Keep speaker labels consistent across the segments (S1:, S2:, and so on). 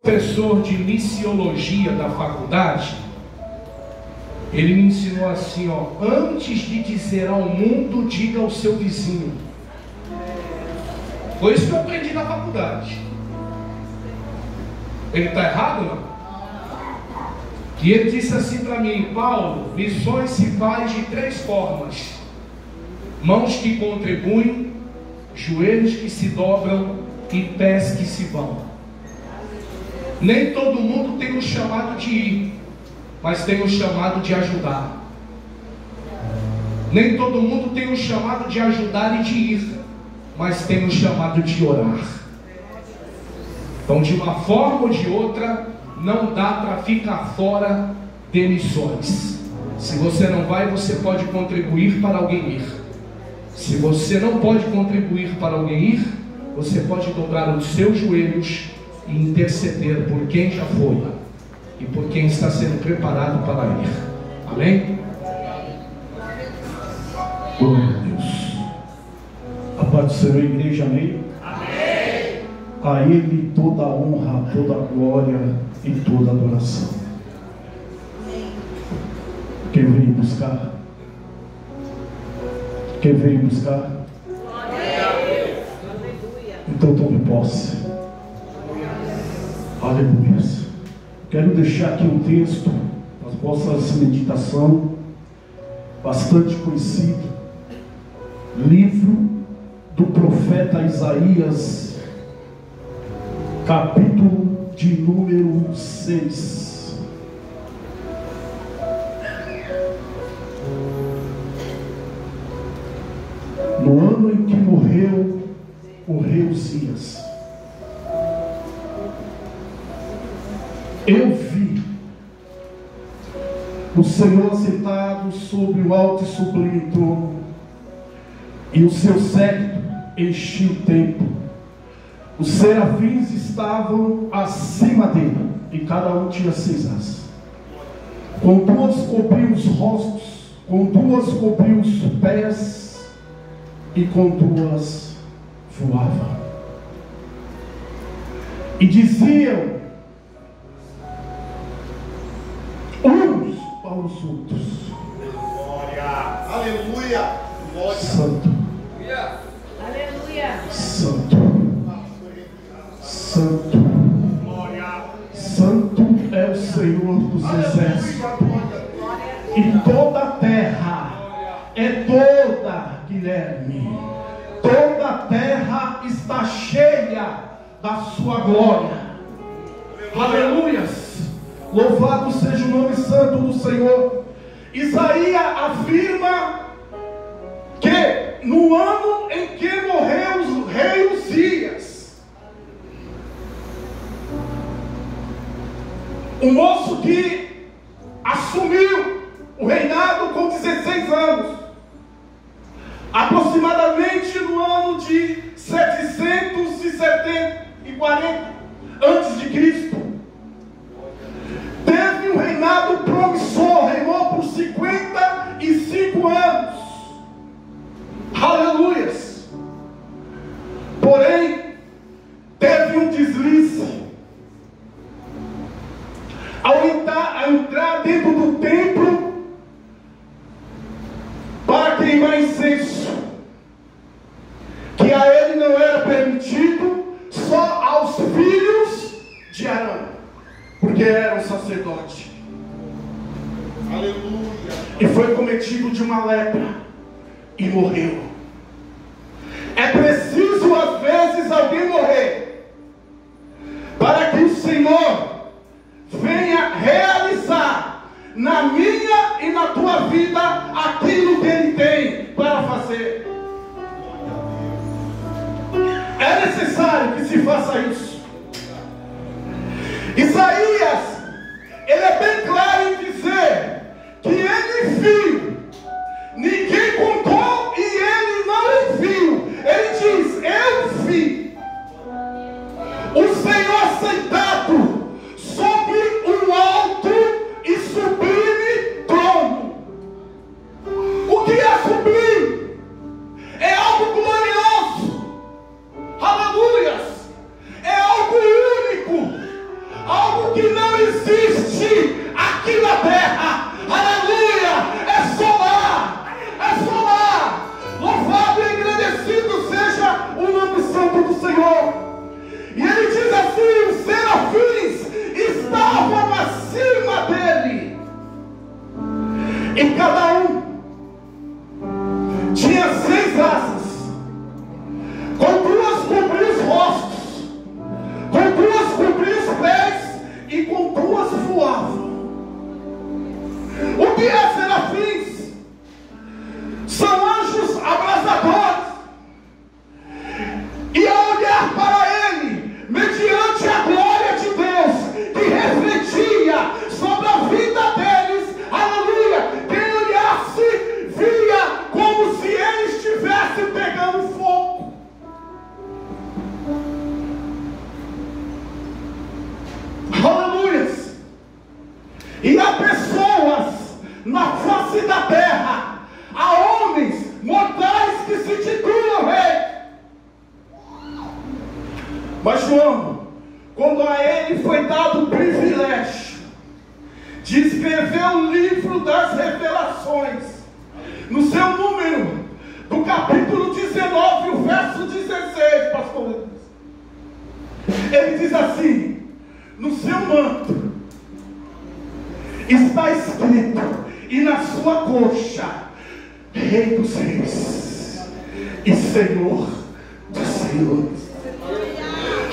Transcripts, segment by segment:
S1: professor de missiologia da faculdade, ele me ensinou assim, ó: antes de dizer ao mundo, diga ao seu vizinho. Foi isso que eu aprendi na faculdade. Ele está errado, não? E ele disse assim para mim: Paulo, missões se faz de 3 formas: mãos que contribuem, joelhos que se dobram e pés que se vão. Nem todo mundo tem o chamado de ir, mas tem o chamado de ajudar. Nem todo mundo tem o chamado de ajudar e de ir, mas tem o chamado de orar. Então, de uma forma ou de outra, não dá para ficar fora de missões. Se você não vai, você pode contribuir para alguém ir. Se você não pode contribuir para alguém ir, você pode dobrar os seus joelhos e interceder por quem já foi e por quem está sendo preparado para ir. Amém?
S2: Glória a Deus. A paz do Senhor, igreja, amém?
S3: Amém.
S2: A Ele toda a honra, toda a glória e toda a adoração. Quem veio buscar? Quem veio buscar? Então tome posse. Aleluia. Quero deixar aqui um texto para as vossas meditação, bastante conhecido, livro do profeta Isaías, capítulo de número 6. No ano em que morreu o rei Uzias, eu vi o Senhor sentado sobre o alto e sublime trono, e o seu séquito enchia o templo. Os serafins estavam acima dele, e cada um tinha 6 asas. Com 2 cobriu os rostos, com 2 cobriu os pés, e com 2 voavam. E diziam uns para os outros:
S3: Glória. Aleluia. Glória.
S2: Santo,
S4: Aleluia.
S2: Santo, Santo,
S3: Glória.
S2: Santo é o Senhor dos exércitos. E toda a terra é toda, Guilherme, toda a terra está cheia da sua glória. Aleluias. Louvado seja o nome santo do Senhor. Isaías afirma que no ano em que morreu o rei Uzias, o moço que assumiu o reinado com 16 anos, aproximadamente no ano de 740 antes de Cristo, teve um reinado promissor, reinou por 55 anos. Aleluias. Porém, teve um deslize. Ao entrar dentro do templo para queimar incenso, que a ele não era permitido, só aos filhos de Arão, porque era um sacerdote.
S3: Aleluia.
S2: E foi cometido de uma lepra e morreu. É preciso às vezes alguém morrer para que o Senhor venha realizar na minha e na tua vida aquilo que Ele tem para fazer. É necessário que se faça isso. Isaías, ele é bem claro em dizer que ele viu, ninguém contou e ele não viu. Ele diz: eu vi o Senhor sentado sobre um alto e sublime trono. O que é sublime? É algo glorioso. Aleluias. É algo único. algo que não existe aqui na terra. Aleluia! É solar, é solar. Louvado e agradecido seja o nome santo do Senhor. E ele diz assim: os serafins estavam acima dele, e cada um tinha 6 asas, com 2 cobriam os rostos, com 2 cobriam os pés, e com 2 voavam. O que é serafins? São anjos abrasadores, e ao olhar para ele, mediante a glória de Deus que refletia sobre a vida deles, aleluia, quem olhasse via como se ele estivesse pegando fogo. Aleluias. E há pessoas na face da terra, há homens mortais que se titulam rei. Mas João, quando a ele foi dado o privilégio de escrever o livro das revelações, no seu número, do capítulo 19, o verso 16, pastor, ele diz assim: no seu manto está escrito, e na sua coxa, Rei dos Reis e Senhor dos Senhores.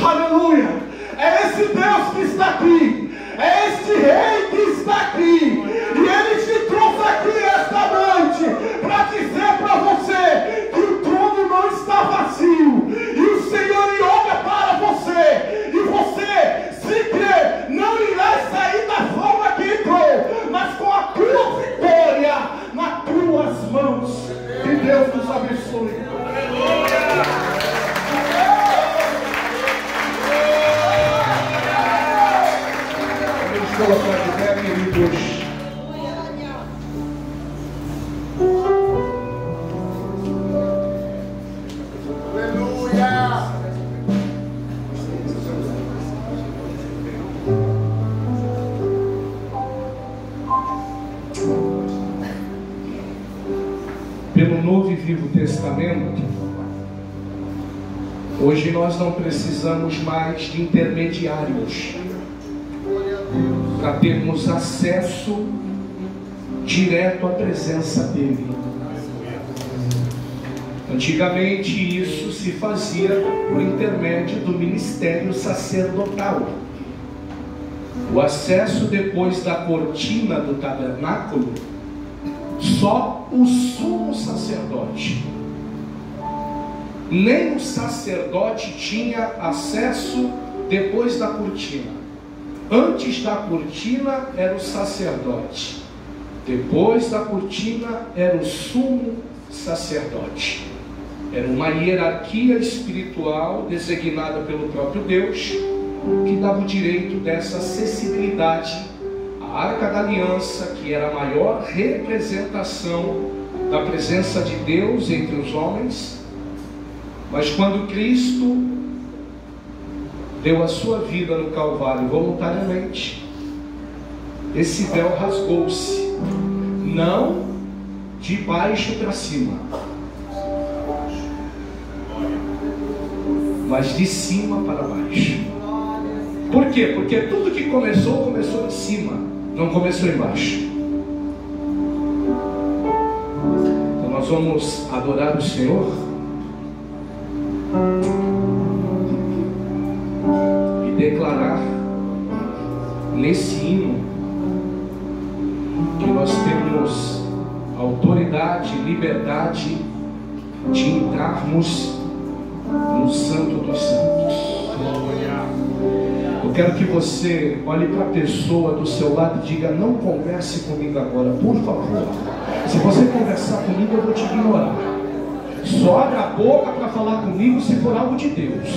S2: Aleluia! É esse Deus que está aqui, é este Rei que está aqui, e ele te trouxe aqui esta noite para dizer para você que o trono não está vazio, e o Senhor olha para você, e você, se crer, não irá sair da forma que entrou, mas com a tua vitória nas tuas mãos. Que Deus nos abençoe. Vamos colocar de pé, queridos. Pelo Novo e Vivo Testamento, hoje nós não precisamos mais de intermediários para termos acesso direto à presença dele. Antigamente isso se fazia por intermédio do ministério sacerdotal. O acesso depois da cortina do tabernáculo, só o sumo sacerdote. Nem o sacerdote tinha acesso depois da cortina. Antes da cortina era o sacerdote, depois da cortina era o sumo sacerdote. Era uma hierarquia espiritual designada pelo próprio Deus, que dava o direito dessa acessibilidade à Arca da Aliança, que era a maior representação da presença de Deus entre os homens. Mas quando Cristo deu a sua vida no Calvário voluntariamente, esse véu rasgou-se, não de baixo para cima, mas de cima para baixo. Por quê? Porque tudo que começou em cima, não começou embaixo. Então nós vamos adorar o Senhor e declarar nesse hino que nós temos autoridade, liberdade de entrarmos no Santo dos Santos. Eu quero que você olhe para a pessoa do seu lado e diga: não converse comigo agora, por favor. Se você conversar comigo, eu vou te ignorar. Só abre a boca para falar comigo se for algo de Deus.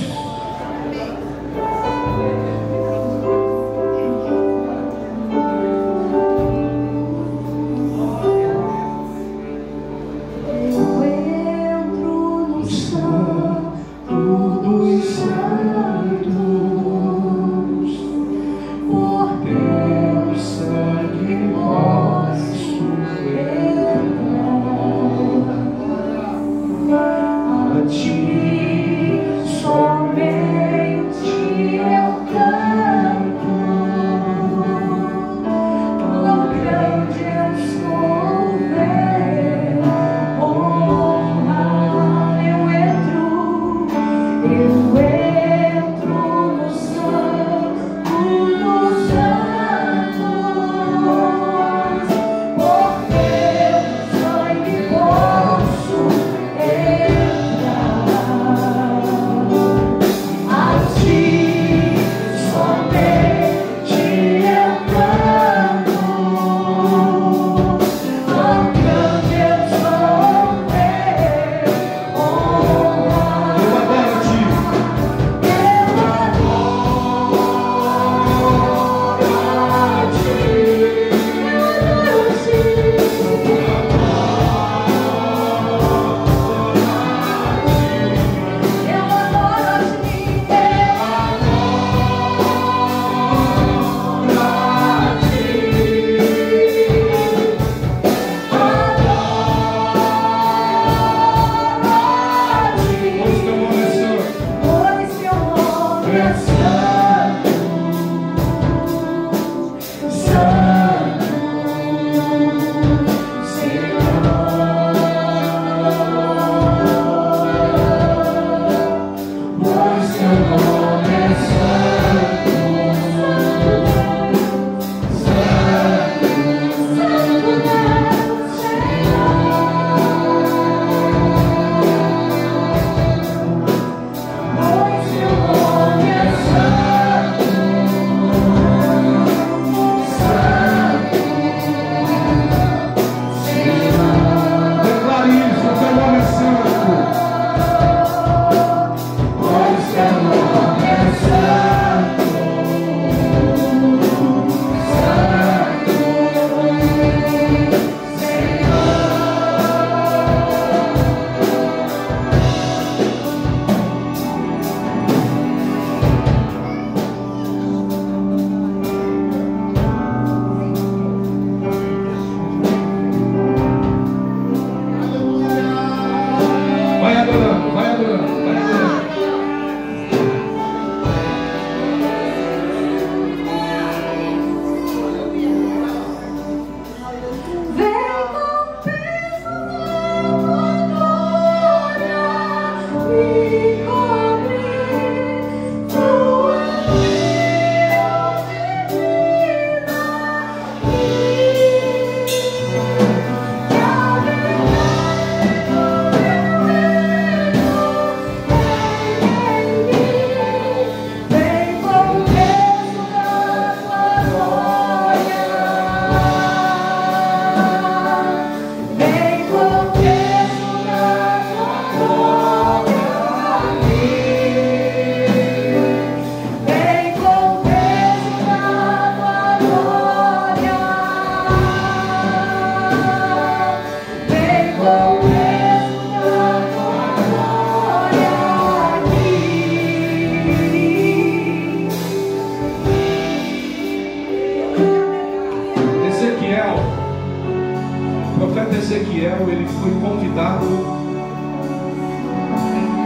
S1: Ezequiel, ele foi convidado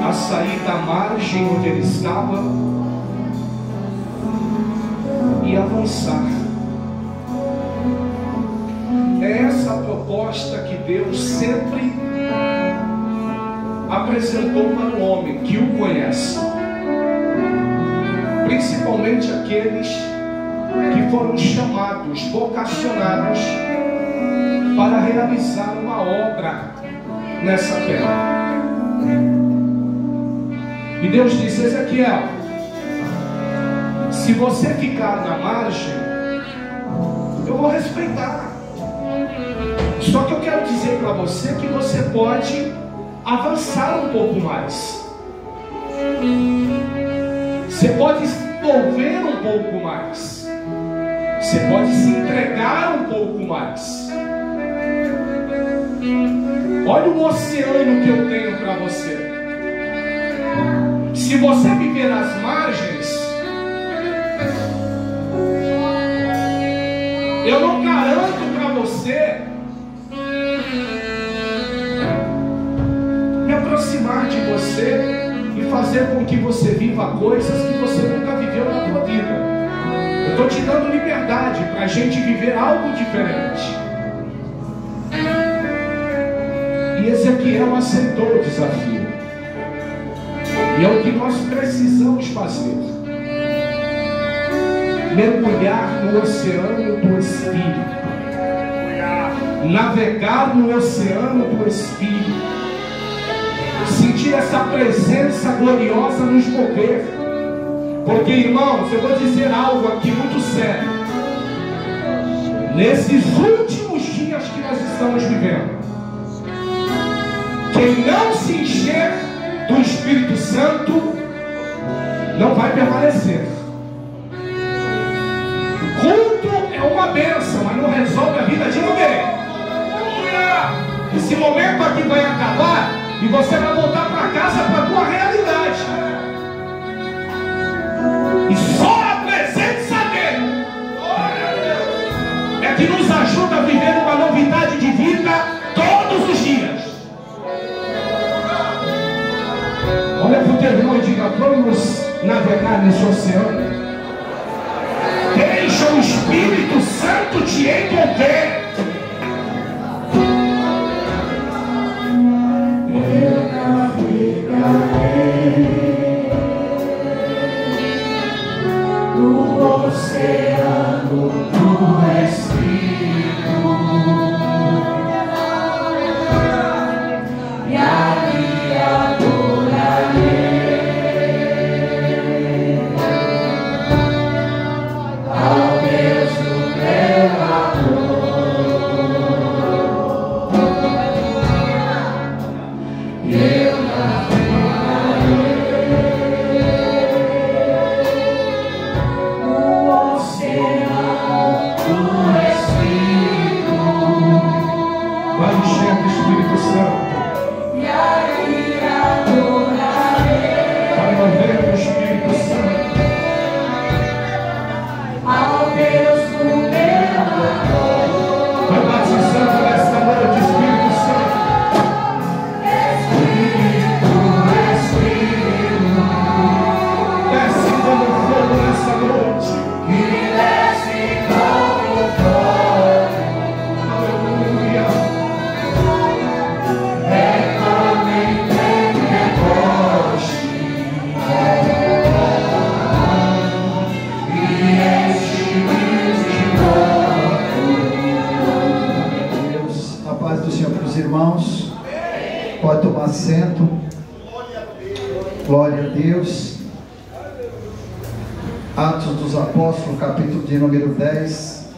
S1: a sair da margem onde ele estava e avançar. É essa a proposta que Deus sempre apresentou para o homem que o conhece, principalmente aqueles que foram chamados, vocacionados para realizar uma obra nessa terra. E Deus disse: Ezequiel, se você ficar na margem, eu vou respeitar. Só que eu quero dizer para você que você pode avançar um pouco mais. Você pode se envolver um pouco mais. Você pode se entregar um pouco mais. Olha o oceano que eu tenho para você. Se você viver às margens, eu não garanto para você me aproximar de você e fazer com que você viva coisas que você nunca viveu na sua vida. Eu estou te dando liberdade para a gente viver algo diferente. E Ezequiel aceitou o desafio. E é o que nós precisamos fazer: mergulhar no oceano do Espírito, navegar no oceano do Espírito, sentir essa presença gloriosa nos mover. Porque, irmãos, eu vou dizer algo aqui muito sério. Nesses últimos dias que nós estamos vivendo, quem não se encher do Espírito Santo não vai permanecer. Culto é uma bênção, mas não resolve a vida de ninguém. Esse momento aqui vai acabar e você vai voltar para casa para a tua realidade. E só a presença dele é que nos ajuda a viver uma novidade de vida todos os dias. Olha para o teu irmão e diga: vamos navegar nesse oceano. Deixa o Espírito Santo te envolver. Eu navegarei no oceano do Espírito, e ali adorarei ao Deus do meu amor. Eu navegarei no oceano do Espírito. Vai enchendo o Espírito Santo. E aí adorarei. Vai movendo o Espírito Santo. Ao Deus do meu amor. Vai batizando nesta noite, Espírito Santo. Espírito, Espírito, desce como fogo nessa noite. E desce como fogo. Aleluia. É como em Pentecoste. E enche-me de novo.
S4: Deus, a paz do Senhor para os irmãos. Pode tomar assento. Glória a Deus. Atos dos Apóstolos, capítulo de número 10.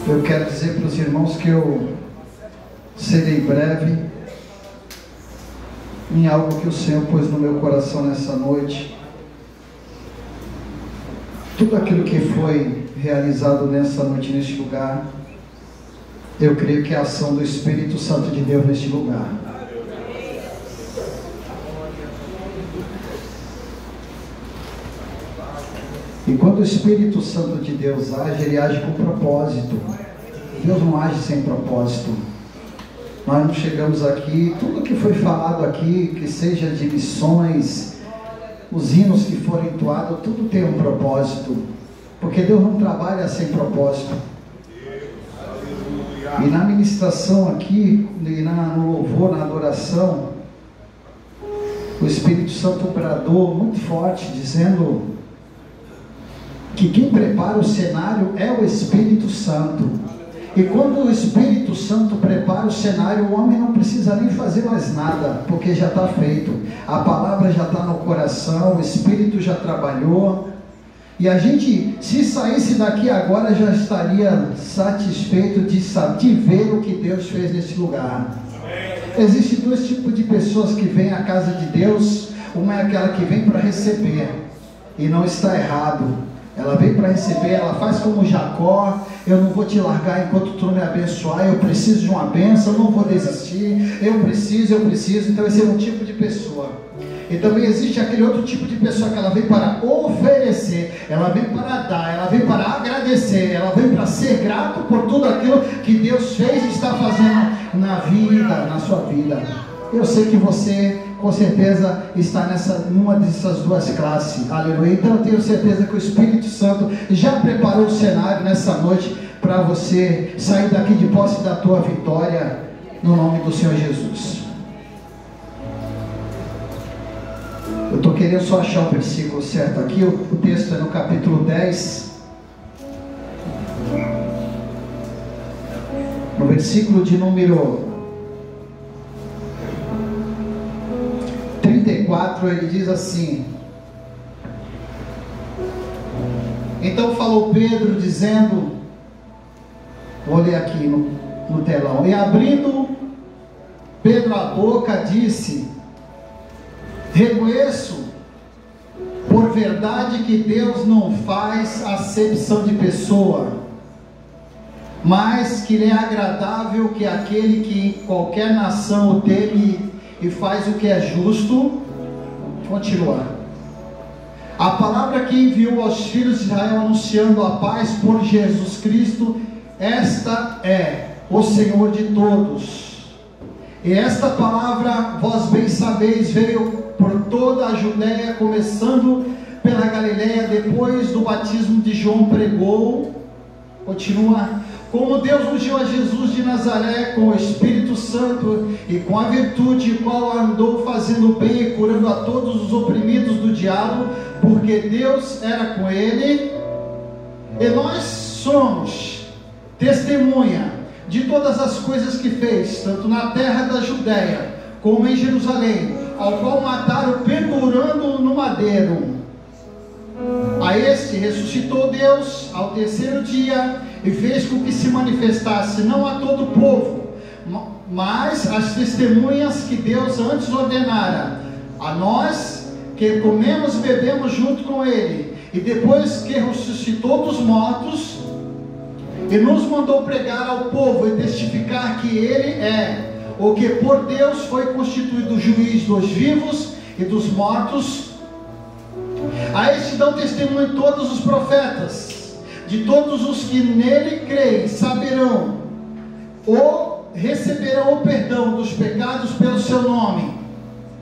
S4: Eu quero dizer para os irmãos que eu serei breve em algo que o Senhor pôs no meu coração nessa noite. Tudo aquilo que foi realizado nessa noite, neste lugar, eu creio que é a ação do Espírito Santo de Deus neste lugar. E quando o Espírito Santo de Deus age, ele age com propósito. Deus não age sem propósito. Nós não chegamos aqui, tudo que foi falado aqui, que seja de missões, os hinos que foram entoados, tudo tem um propósito, porque Deus não trabalha sem propósito. E na ministração aqui, no louvor, na adoração, o Espírito Santo bradou muito forte, dizendo que quem prepara o cenário é o Espírito Santo. E quando o Espírito Santo prepara o cenário, o homem não precisa nem fazer mais nada, porque já está feito. A palavra já está no coração, o Espírito já trabalhou. E a gente, se saísse daqui agora, já estaria satisfeito de ver o que Deus fez nesse lugar. Existem dois tipos de pessoas que vêm à casa de Deus. Uma é aquela que vem para receber, e não está errado. Ela vem para receber, ela faz como Jacó: eu não vou te largar enquanto tu não me abençoar, eu preciso de uma bênção, eu não vou desistir, eu preciso. Então esse é um tipo de pessoa. E também existe aquele outro tipo de pessoa que ela vem para oferecer, ela vem para dar, ela vem para agradecer, ela vem para ser grato por tudo aquilo que Deus fez e está fazendo na vida, na sua vida. Eu sei que você com certeza está numa dessas duas classes, aleluia. Então eu tenho certeza que o Espírito Santo já preparou o cenário nessa noite para você sair daqui de posse da tua vitória, no nome do Senhor Jesus. Eu estou querendo só achar o versículo certo aqui. O texto é no capítulo 10, no versículo de número 34, ele diz assim: então falou Pedro, dizendo, vou ler aqui no telão, e abrindo Pedro a boca, disse: reconheço por verdade que Deus não faz acepção de pessoa, mas que lhe é agradável que aquele que em qualquer nação o teme e faz o que é justo. Continuar. A palavra que enviou aos filhos de Israel, anunciando a paz por Jesus Cristo, esta é o Senhor de todos. E esta palavra, vós bem sabeis, veio por toda a Judéia, começando pela Galileia, depois do batismo de João pregou. Continua. Como Deus ungiu a Jesus de Nazaré com o Espírito Santo e com a virtude, o qual andou fazendo bem e curando a todos os oprimidos do diabo, porque Deus era com ele. E nós somos testemunha de todas as coisas que fez, tanto na terra da Judéia como em Jerusalém, ao qual mataram pendurando no madeiro. A este ressuscitou Deus ao terceiro dia e fez com que se manifestasse não a todo o povo, mas as testemunhas que Deus antes ordenara, a nós que comemos e bebemos junto com ele, e depois que ressuscitou dos mortos, e nos mandou pregar ao povo e testificar que ele é o que por Deus foi constituído juiz dos vivos e dos mortos. A este dão testemunho todos os profetas, de todos os que nele creem, saberão ou receberão o perdão dos pecados pelo seu nome.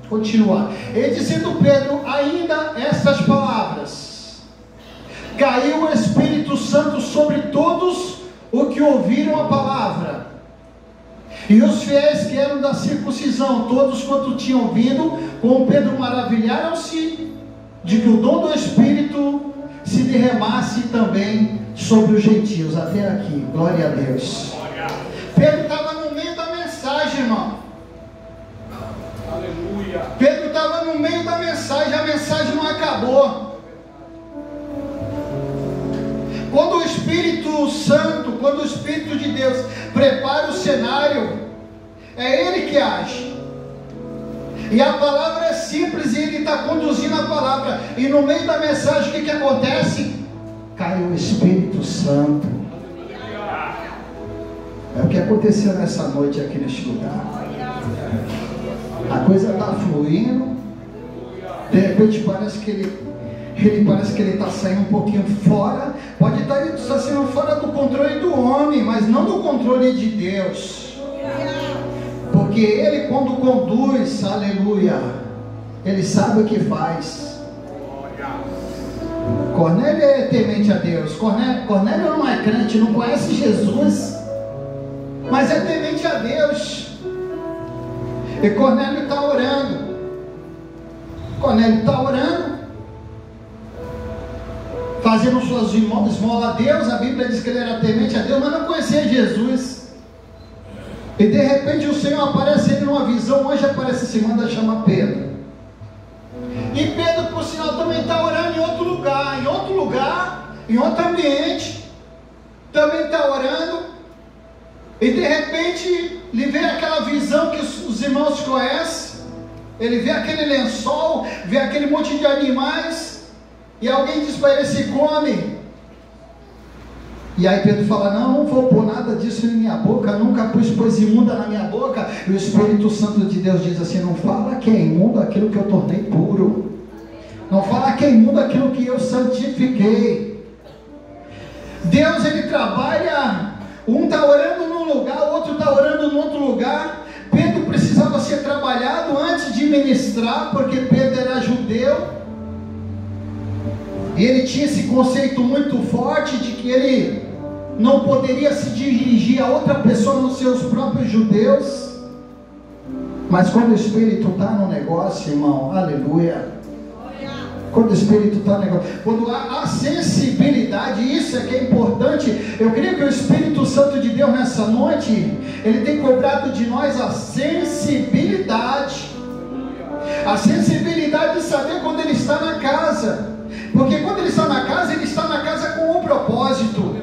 S4: Continua. E dizendo Pedro ainda estas palavras, caiu o Espírito Santo sobre todos os que ouviram a palavra. E os fiéis que eram da circuncisão, todos quanto tinham ouvido, com Pedro maravilharam-se de que o dom do Espírito se derramasse também sobre os gentios. Até aqui, glória a Deus. Pedro estava no meio da mensagem, irmão.
S3: Aleluia.
S4: Pedro estava no meio da mensagem, a mensagem não acabou. Quando o Espírito Santo, quando o Espírito de Deus prepara o cenário, é Ele que age. E a palavra é simples, e Ele está conduzindo a palavra. E no meio da mensagem, o que acontece? Cai o Espírito Santo. É o que aconteceu nessa noite aqui neste lugar. A coisa está fluindo. De repente parece que ele está saindo um pouquinho fora. Pode estar saindo fora do controle do homem, mas não do controle de Deus. Porque ele, quando conduz, aleluia, ele sabe o que faz. Cornélio é temente a Deus. Cornélio não é crente, não conhece Jesus, mas é temente a Deus. E Cornélio está orando. Cornélio está orando, fazendo suas esmolas a Deus. A Bíblia diz que ele era temente a Deus, mas não conhecia Jesus. E de repente o Senhor aparece ele numa visão. Um anjo aparece e se manda chamar Pedro. E Pedro, por sinal, também está orando em outro lugar, em outro ambiente. Também está orando. E de repente ele vê aquela visão que os irmãos conhecem. Ele vê aquele lençol, vê aquele monte de animais. E alguém diz para ele: se come. E aí Pedro fala: não vou pôr nada disso em minha boca, nunca pus coisa imunda na minha boca. E o Espírito Santo de Deus diz assim: não fala que é imundo aquilo que eu tornei puro, não fala que é imundo aquilo que eu santifiquei. Deus, ele trabalha, um está orando num lugar, o outro está orando em outro lugar. Pedro precisava ser trabalhado antes de ministrar, porque Pedro era judeu, e ele tinha esse conceito muito forte de que ele não poderia se dirigir a outra pessoa, nos seus próprios judeus. Mas quando o Espírito está no negócio, irmão, aleluia, quando o Espírito está no negócio, quando há sensibilidade, isso é que é importante. Eu creio que o Espírito Santo de Deus nessa noite, ele tem cobrado de nós a sensibilidade de saber quando ele está na casa. Porque quando ele está na casa com um propósito.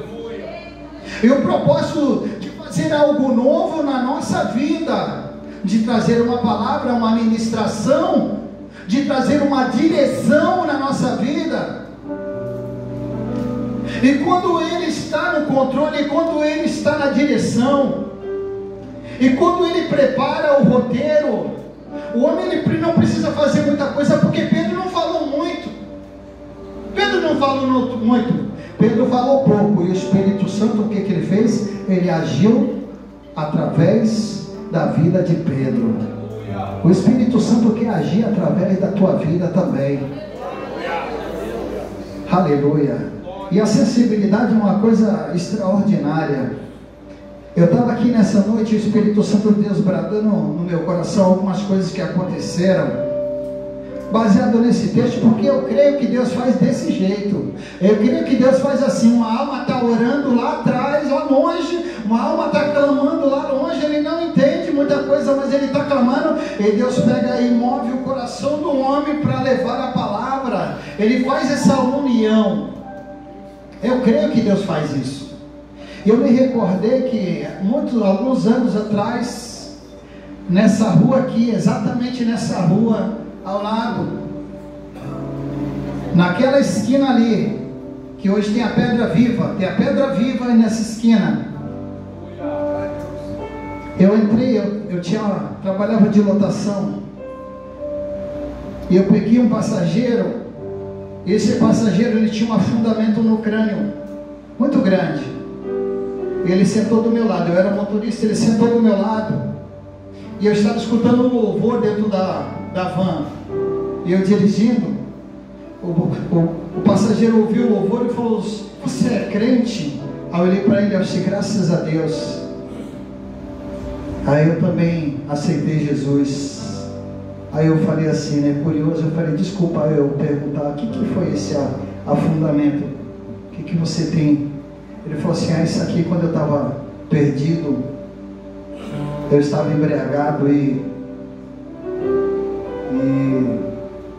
S4: E o propósito de fazer algo novo na nossa vida, de trazer uma palavra, uma ministração, de trazer uma direção na nossa vida. E quando ele está no controle, quando ele está na direção, e quando ele prepara o roteiro, o homem ele não precisa fazer muita coisa, porque Pedro não falou muito. Pedro falou pouco. E o Espírito Santo, o que ele fez? Ele agiu através da vida de Pedro. O Espírito Santo quer agir através da tua vida também. Aleluia. E a sensibilidade é uma coisa extraordinária. Eu estava aqui nessa noite, o Espírito Santo de Deus bradando no meu coração algumas coisas que aconteceram, baseado nesse texto, porque eu creio que Deus faz desse jeito. Eu creio que Deus faz assim: uma alma está orando lá atrás, lá longe, uma alma está clamando lá longe, ele não entende muita coisa, mas ele está clamando, e Deus pega e move o coração do homem para levar a palavra. Ele faz essa união. Eu creio que Deus faz isso. Eu me recordei que alguns anos atrás, nessa rua aqui, exatamente nessa rua ao lado, naquela esquina ali, que hoje tem a Pedra Viva, aí nessa esquina. Eu entrei, trabalhava de lotação, e eu peguei um passageiro. Esse passageiro, ele tinha um afundamento no crânio muito grande. Ele sentou do meu lado, eu era motorista, ele sentou do meu lado, e eu estava escutando um louvor dentro da van, e eu dirigindo. O passageiro ouviu o louvor e falou: você é crente? Aí eu olhei para ele e disse: graças a Deus. Aí eu também aceitei Jesus. Aí eu falei assim, né, curioso, eu falei: desculpa eu perguntar, o que foi esse afundamento? O que você tem? Ele falou assim: isso aqui, quando eu estava perdido, eu estava embriagado e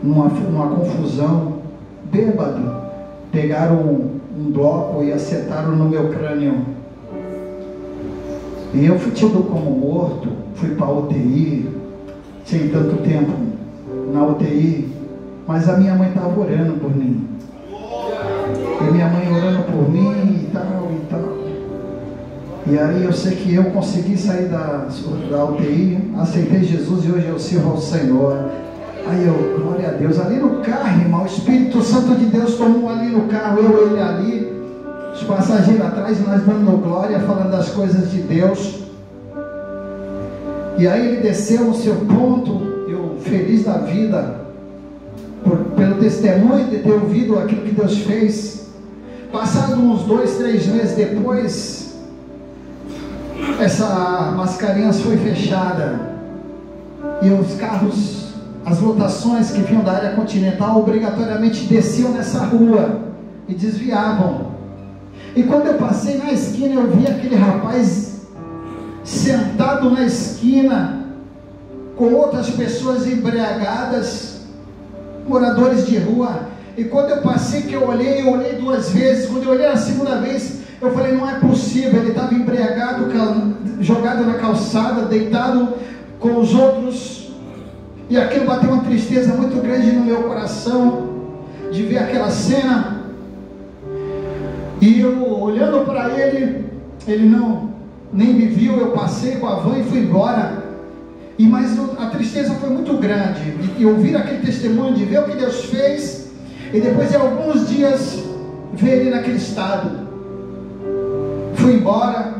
S4: numa confusão, bêbado, pegaram um bloco e acertaram no meu crânio, e eu fui tido como morto. Fui para a UTI, sem tanto tempo na UTI, mas a minha mãe estava orando por mim, e minha mãe orando por mim e tal. E aí eu sei que eu consegui sair da UTI, aceitei Jesus e hoje eu sirvo ao Senhor. Aí eu, glória a Deus, ali no carro, irmão, o Espírito Santo de Deus tomou ali no carro, ele ali, os passageiros atrás, nós dando glória, falando das coisas de Deus. E aí ele desceu no seu ponto, eu feliz da vida, pelo testemunho de ter ouvido aquilo que Deus fez. Passado uns 2, 3 meses depois, essa Mascarenhas foi fechada, e os carros, as lotações que vinham da área continental obrigatoriamente desciam nessa rua e desviavam. E quando eu passei na esquina, eu vi aquele rapaz sentado na esquina com outras pessoas embriagadas, moradores de rua. E quando eu passei, que eu olhei 2 vezes. Quando eu olhei a segunda vez, eu falei, não é possível. Ele estava embriagado, jogado na calçada, deitado com os outros. E aquilo bateu uma tristeza muito grande no meu coração, de ver aquela cena. E eu olhando para ele, ele nem me viu. Eu passei com a van e fui embora. Mas a tristeza foi muito grande de ouvir aquele testemunho, de ver o que Deus fez, e depois de alguns dias ver ele naquele estado. Fui embora,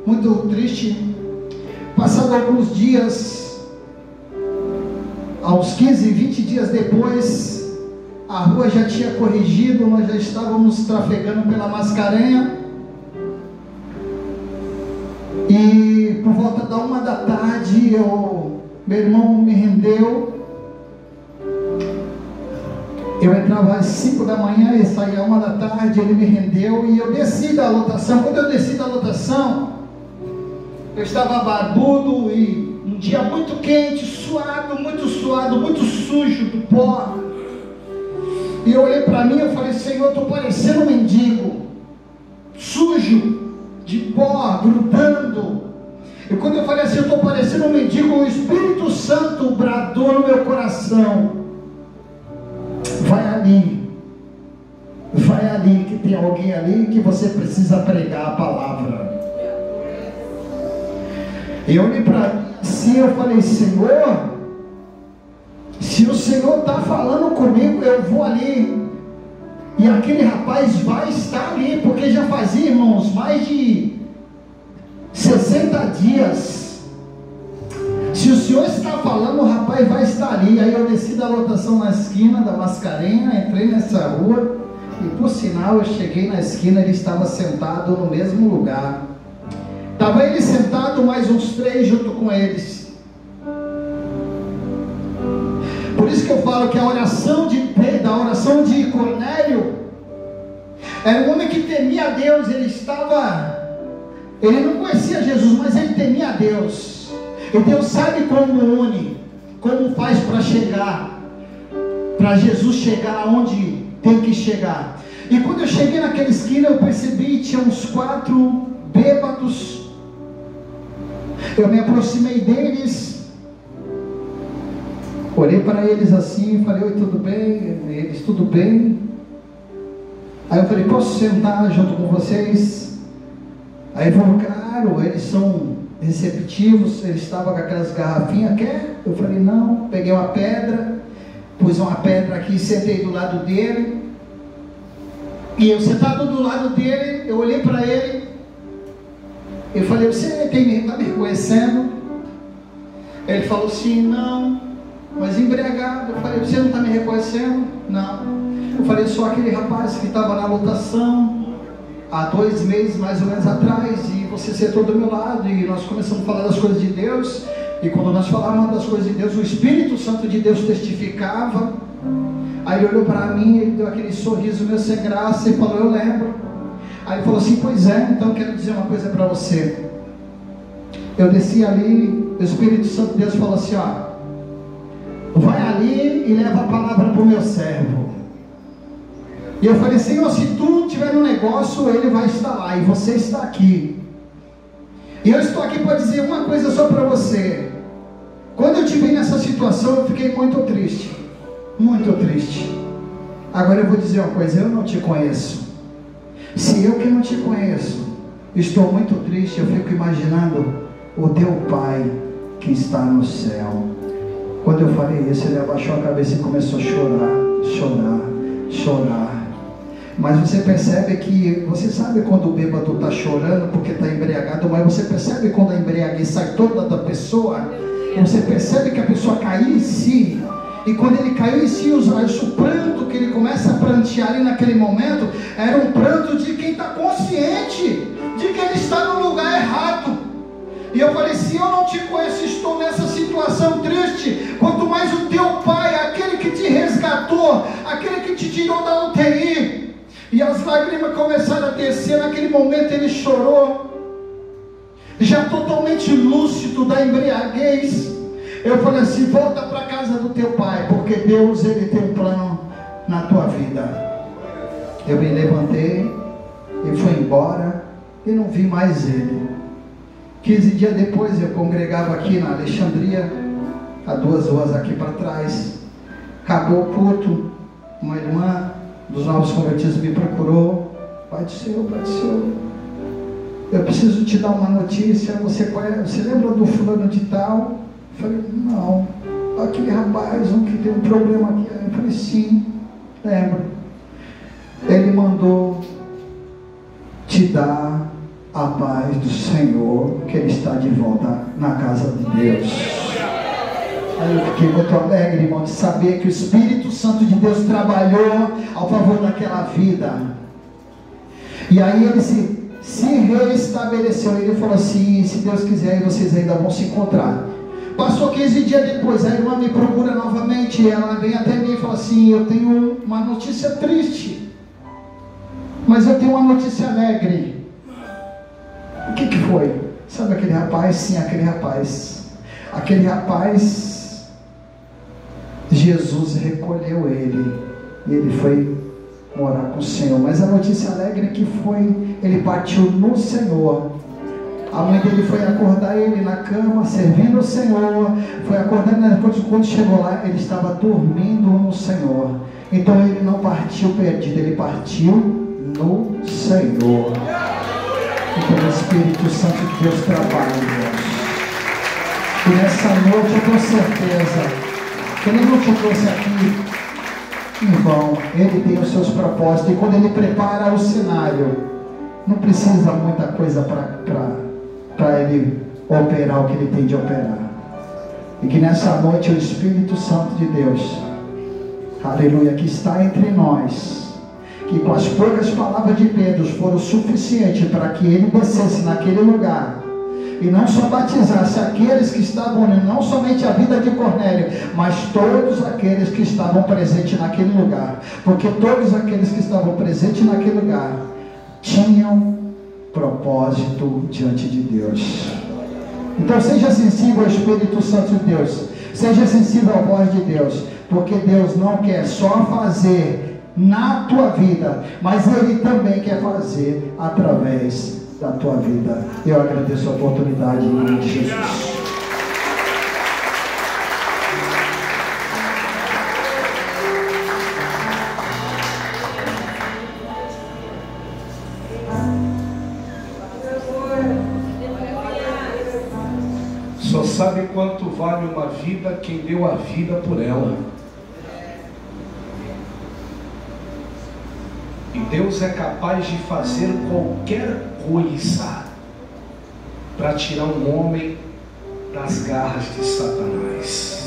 S4: muito triste. Passado alguns dias, aos 15, 20 dias depois, a rua já tinha corrigido, nós já estávamos trafegando pela Mascarenha, e por volta da 1 da tarde, meu irmão me rendeu. Eu entrava às 5 da manhã e saía às 1 da tarde, ele me rendeu, e eu desci da lotação. Quando eu desci da lotação, eu estava barbudo, e um dia muito quente, suado, muito sujo do pó. E eu olhei para mim e falei, Senhor, eu estou parecendo um mendigo, sujo, de pó, grudando. E quando eu falei assim, eu estou parecendo um mendigo, o Espírito Santo bradou no meu coração, vai ali, que tem alguém ali que você precisa pregar a palavra. E eu olhei para mim assim, eu falei, Senhor, se o Senhor está falando comigo, eu vou ali. E aquele rapaz vai estar ali, porque já fazia, irmãos, mais de 60 dias. Se o Senhor está falando, o rapaz vai estar ali. Aí eu desci da lotação na esquina da Mascarenha, entrei nessa rua, e por sinal eu cheguei na esquina, ele estava sentado no mesmo lugar. Estava ele sentado, mais uns 3 junto com eles. Por isso que eu falo que a oração de Cornélio era um homem que temia a Deus. Ele não conhecia Jesus, mas ele temia a Deus. E Deus sabe como une, como faz para Jesus chegar aonde tem que chegar. E quando eu cheguei naquela esquina, eu percebi que tinha uns 4 bêbados. Eu me aproximei deles, olhei para eles assim e falei, oi, tudo bem? Eles, tudo bem? Aí eu falei, posso sentar junto com vocês? Aí ele falou, claro, eles são receptivos. Ele estava com aquelas garrafinhas, quer? Eu falei, não. Peguei uma pedra, pus uma pedra aqui, sentei do lado dele. E eu sentado do lado dele, eu olhei para ele, eu falei, você está me reconhecendo? Ele falou assim, não, mas embriagado. Eu falei, você não está me reconhecendo? Não. Eu falei, sou aquele rapaz que estava na lotação há 2 meses mais ou menos atrás, e você sentou do meu lado, e nós começamos a falar das coisas de Deus. E quando nós falávamos das coisas de Deus, o Espírito Santo de Deus testificava. Aí ele olhou para mim, ele deu aquele sorriso meio sem graça e falou, eu lembro. Aí ele falou assim, pois é, então eu quero dizer uma coisa para você. Eu desci ali, o Espírito Santo de Deus falou assim, ó, vai ali e leva a palavra para o meu servo. E eu falei, Senhor, se tu tiver no negócio, ele vai estar lá, e você está aqui. E eu estou aqui para dizer uma coisa só para você. Quando eu te vi nessa situação, eu fiquei muito triste. Muito triste. Agora eu vou dizer uma coisa, eu não te conheço. Se eu que não te conheço, estou muito triste, eu fico imaginando o teu Pai que está no céu. Quando eu falei isso, ele abaixou a cabeça e começou a chorar. Mas você percebe que, você sabe quando o bêbado está chorando porque está embriagado, mas você percebe quando a embriaguez sai toda da pessoa, e você percebe que a pessoa caiu em si, e quando ele caiu em si, o pranto que ele começa a prantear ali naquele momento, era um pranto de quem está consciente, de que ele está no lugar errado. E eu falei, se eu não te conheço, estou nessa situação triste, quanto mais o teu pai, aquele que te resgatou, aquele que te tirou da UTI. E as lágrimas começaram a descer. Naquele momento ele chorou, já totalmente lúcido da embriaguez. Eu falei assim, volta para a casa do teu pai, porque Deus, ele tem um plano na tua vida. Eu me levantei e fui embora e não vi mais ele. 15 dias depois eu congregava aqui na Alexandria, a 2 ruas aqui para trás. Acabou o culto, uma irmã dos novos convertidos me procurou. Pai do Senhor, eu preciso te dar uma notícia. Você lembra do fulano de tal? Eu falei, não. Aquele rapaz, um que tem um problema aqui. Eu falei, sim, lembro. Ele mandou te dar a paz do Senhor, que ele está de volta na casa de Deus. Aí eu fiquei muito alegre, irmão, de saber que o Espírito Santo de Deus trabalhou ao favor daquela vida. E aí ele se reestabeleceu. Ele falou assim, se Deus quiser, vocês ainda vão se encontrar. Passou 15 dias depois, a irmã me procura novamente. Ela vem até mim e fala assim, eu tenho uma notícia triste, mas eu tenho uma notícia alegre. O que foi? Sabe aquele rapaz? Sim, aquele rapaz, Jesus recolheu ele, e ele foi morar com o Senhor. Mas a notícia alegre que foi, ele partiu no Senhor. A mãe dele foi acordar ele na cama, servindo o Senhor, foi acordar, quando chegou lá, ele estava dormindo no Senhor. Então ele não partiu perdido, ele partiu no Senhor. Então o Espírito Santo de Deus trabalha em nós. E nessa noite eu tenho certeza que Ele não te trouxe aqui em vão. Ele tem os seus propósitos. E quando Ele prepara o cenário, não precisa muita coisa para Ele operar o que Ele tem de operar. E que nessa noite o Espírito Santo de Deus, aleluia, que está entre nós, que com as poucas palavras de Pedro foram suficientes para que ele descesse naquele lugar e não só batizasse aqueles que estavam, não somente a vida de Cornélio, mas todos aqueles que estavam presentes naquele lugar, porque todos aqueles que estavam presentes naquele lugar tinham propósito diante de Deus. Então seja sensível ao Espírito Santo de Deus, seja sensível à voz de Deus, porque Deus não quer só fazer na tua vida, mas Ele também quer fazer através da tua vida. Eu agradeço a oportunidade em nome de Jesus.
S1: Só sabe quanto vale uma vida quem deu a vida por ela. E Deus é capaz de fazer qualquer coisa para tirar um homem das garras de Satanás.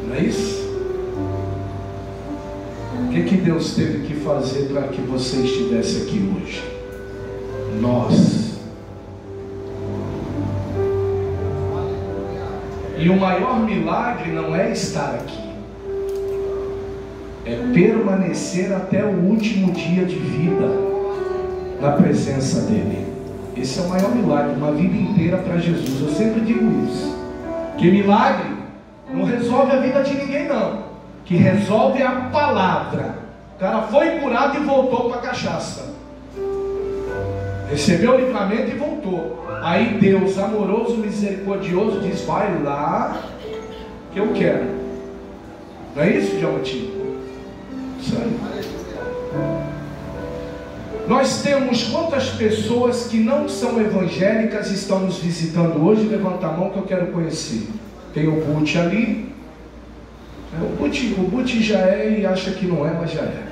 S1: Não é isso? O que Deus teve que fazer para que você estivesse aqui hoje? Nós. E o maior milagre não é estar aqui, é permanecer até o último dia de vida na presença dEle. Esse é o maior milagre, uma vida inteira para Jesus. Eu sempre digo isso, que milagre não resolve a vida de ninguém não, que resolve a palavra. O cara foi curado e voltou para a cachaça, recebeu o livramento e voltou. Aí Deus, amoroso, misericordioso, diz, vai lá que eu quero. Não é isso, Diamantino? Nós temos quantas pessoas que não são evangélicas estão nos visitando hoje? Levanta a mão que eu quero conhecer. Tem o Butch ali, O Buti já é e acha que não é, mas já é.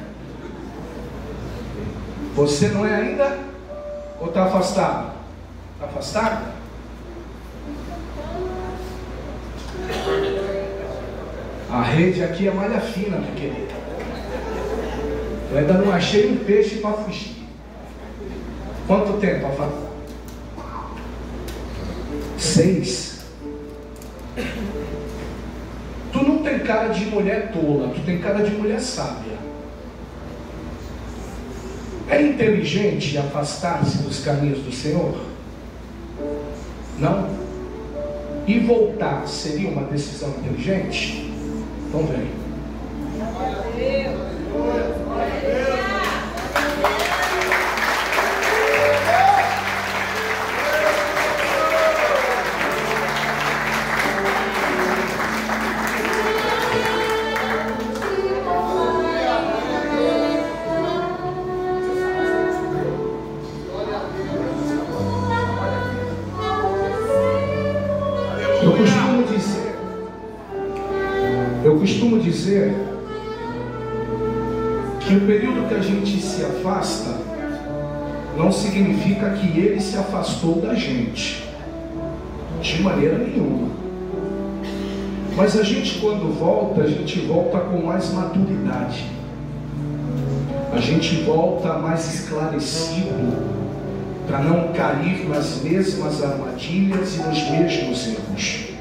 S1: Você não é ainda? Ou está afastado? Está afastado? A rede aqui é malha fina, minha querida. Eu ainda não achei um peixe para fugir. Quanto tempo, afastado? 6. Tu não tem cara de mulher tola, tu tem cara de mulher sábia. É inteligente afastar-se dos caminhos do Senhor? Não? E voltar seria uma decisão inteligente? Então vem. Eu costumo dizer que o período que a gente se afasta não significa que ele se afastou da gente, de maneira nenhuma. Mas a gente, quando volta, a gente volta com mais maturidade, a gente volta mais esclarecido, para não cair nas mesmas armadilhas e nos mesmos erros.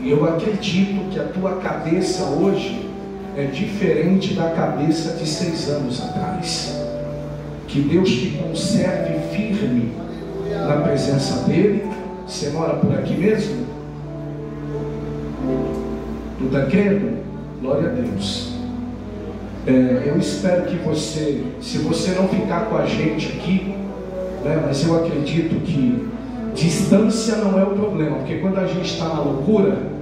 S1: E eu acredito que a tua cabeça hoje é diferente da cabeça de 6 anos atrás. Que Deus te conserve firme na presença dEle. Você mora por aqui mesmo? Tu está crendo? Glória a Deus. Eu espero que você, se você não ficar com a gente aqui, né, mas eu acredito que distância não é o problema, porque quando a gente está na loucura,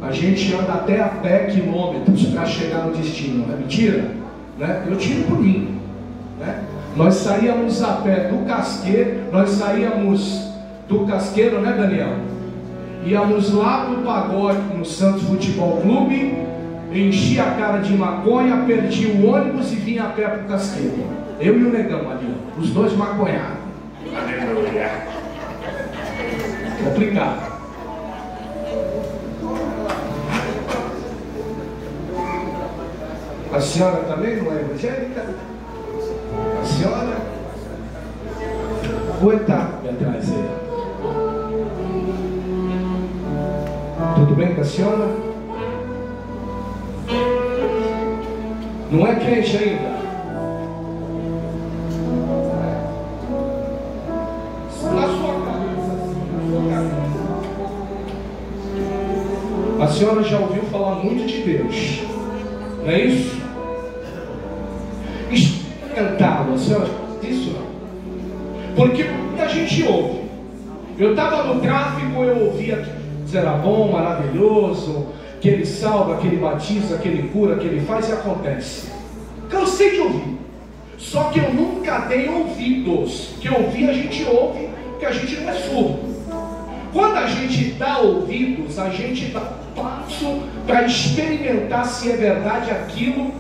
S1: a gente anda até a pé quilômetros para chegar no destino, não é mentira? Né? Eu tiro por mim, né? Nós saíamos a pé do Casqueiro, né, Daniel? Íamos lá pro pagode no Santos Futebol Clube, enchia a cara de maconha, perdi o ônibus e vinha a pé pro Casqueiro. Eu e o negão ali, os dois maconhados. Aleluia. Complicado. A senhora também não é evangélica? A senhora? Vou estar atrás aí. Tudo bem com a senhora? Não é crente ainda? Na sua cabeça. A senhora já ouviu falar muito de Deus, não é isso? Experimentá-lo, a senhora isso não? Porque a gente ouve. Eu estava no tráfico, eu ouvia que era bom, maravilhoso, que ele salva, que ele batiza, que ele cura, que ele faz e acontece. Cansei de ouvir. Só que eu nunca dei ouvidos. Que ouvir a gente ouve, porque a gente não é surdo. Quando a gente dá ouvidos, a gente dá passo para experimentar se é verdade aquilo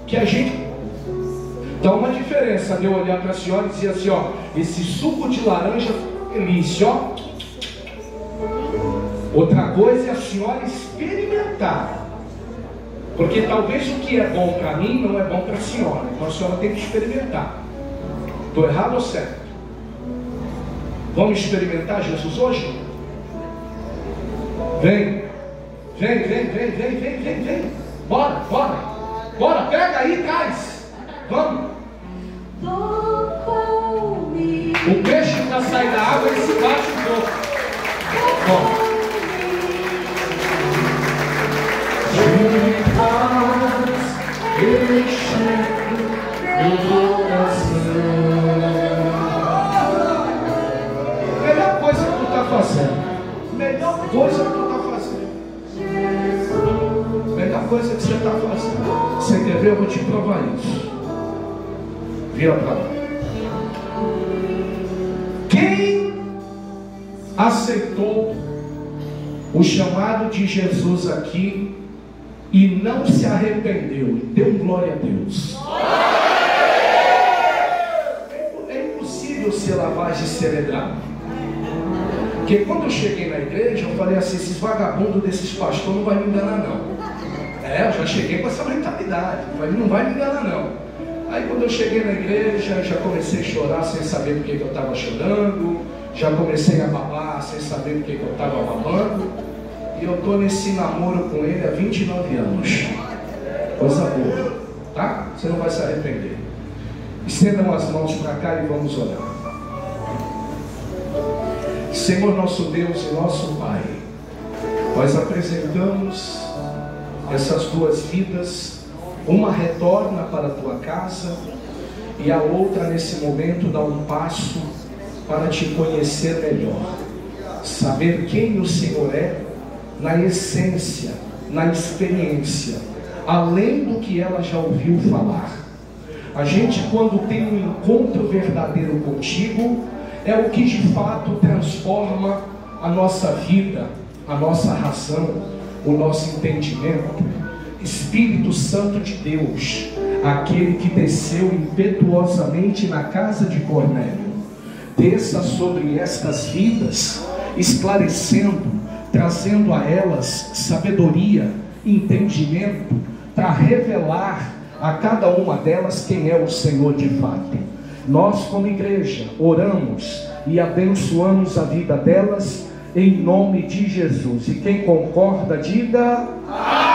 S1: que a gente... Dá uma diferença de eu olhar para a senhora e dizer assim, ó, esse suco de laranja delícia, ó. Outra coisa é a senhora experimentar. Porque talvez o que é bom para mim não é bom para a senhora. Então a senhora tem que experimentar. Estou errado ou certo? Vamos experimentar Jesus hoje? Vem. Vem. Bora. Bora, pega aí, traz. Vamos. O peixe para sair da água, ele se bate um pouco. Bom. Melhor coisa que tu está fazendo. Melhor coisa que você está fazendo. Você quer ver? Eu vou te provar isso. Vira para lá. Quem aceitou o chamado de Jesus aqui e não se arrependeu. Deu glória a Deus. É impossível ser lavagem cerebral. Porque quando eu cheguei na igreja, eu falei assim: esses vagabundos desses pastores não vai me enganar não. Eu já cheguei com essa mentalidade. Eu falei: não vai me enganar não. Aí quando eu cheguei na igreja, já comecei a chorar sem saber por que eu estava chorando. Já comecei a babar sem saber por que eu estava babando. E eu estou nesse namoro com ele há 29 anos. Coisa boa, tá? Você não vai se arrepender. Estendam as mãos para cá e vamos orar. Senhor nosso Deus e nosso Pai, nós apresentamos essas duas vidas. Uma retorna para a tua casa e a outra nesse momento dá um passo para te conhecer melhor, saber quem o Senhor é na essência, na experiência, além do que ela já ouviu falar. A gente, quando tem um encontro verdadeiro contigo, é o que de fato transforma a nossa vida, a nossa razão, o nosso entendimento. Espírito Santo de Deus, aquele que desceu impetuosamente na casa de Cornélio, desça sobre estas vidas, esclarecendo, trazendo a elas sabedoria, entendimento, para revelar a cada uma delas quem é o Senhor de fato. Nós, como igreja, oramos e abençoamos a vida delas em nome de Jesus. E quem concorda, diga amém.